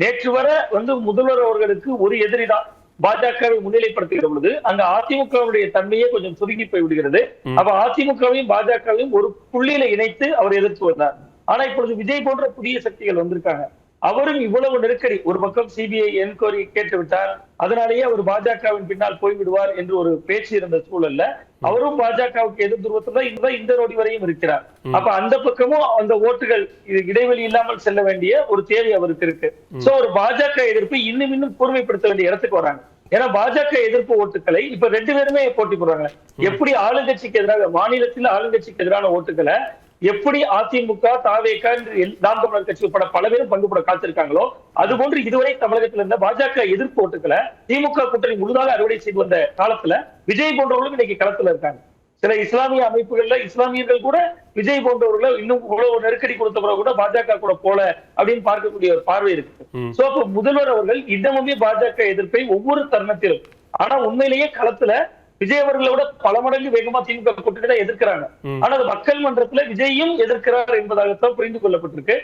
நேற்று வரை முதல்வர் அவர்களுக்கு ஒரு எதிரிதான் பாஜகவை முன்னிலைப்படுத்துகிற பொழுது அங்க அதிமுகவுடைய தன்மையே கொஞ்சம் சுருங்கி போய் விடுகிறது. அப்ப அதிமுகவையும் பாஜகவையும் ஒரு புள்ளியில இணைத்து அவர் எதிர்த்து வந்தார். ஆனா இப்பொழுது விஜய் போன்ற புதிய சக்திகள் வந்திருக்காங்க. அவரும் இவ்வளவு நெருக்கடி, ஒரு பக்கம் சிபிஐ என்கொயரி கேட்டு விட்டார், அதனாலேயே அவர் பாஜகவின் பின்னால் போய்விடுவார் என்று ஒரு பேச்சு இருந்த சூழல்ல அவரும் பாஜகவுக்கு எதிர் துருவத்துல இந்த நொடி வரையும் இருக்கிறார். அப்ப அந்த பக்கமும் அந்த ஓட்டுகள் இடைவெளி இல்லாமல் செல்ல வேண்டிய ஒரு தேவை அவருக்கு இருக்கு. சோ ஒரு பாஜக எதிர்ப்பு இன்னும் கூர்மைப்படுத்த வேண்டிய இடத்துக்கு வராங்க. ஏன்னா பாஜக எதிர்ப்பு ஓட்டுகளை இப்ப ரெண்டு பேருமே போட்டி போடுறாங்க. எப்படி ஆளுங்கட்சிக்கு எதிராக, மாநிலத்தில் ஆளுங்கட்சிக்கு எதிரான ஓட்டுகளை எப்படி அதிமுக, தாவேக, நாம் தமிழர் கட்சி உட்பட பல பேரும் பங்கு போட காத்திருக்காங்களோ அதுபோன்று இதுவரை தமிழகத்தில் இருந்த பாஜக எதிர்ப்பு ஓட்டுகளை திமுக கூட்டணி முழுதாக அறுவடை செய்து வந்த காலத்துல விஜய் போன்றவர்களும் இன்னைக்கு களத்துல இருக்காங்க. சில இஸ்லாமிய அமைப்புகள்ல இஸ்லாமியர்கள் கூட விஜய் போன்றவர்களை இன்னும் இவ்வளவு நெருக்கடி கொடுத்த கூட பாஜக கூட போல அப்படின்னு பார்க்கக்கூடிய ஒரு பார்வை இருக்கு. சோ அப்ப முதல்வர் அவர்கள் இன்னமுமே பாஜக எதிர்ப்பை ஒவ்வொரு தருணத்திலும், ஆனா உண்மையிலேயே களத்துல விஜய் அவர்களை விட பல மடங்கு வேகமா திமுக கூட்டணி தான் எதிர்க்கிறாங்க. ஆனா அது மக்கள் மன்றத்துல விஜயும் எதிர்க்கிறார் என்பதாகத்தான் புரிந்து கொள்ளப்பட்டிருக்கு.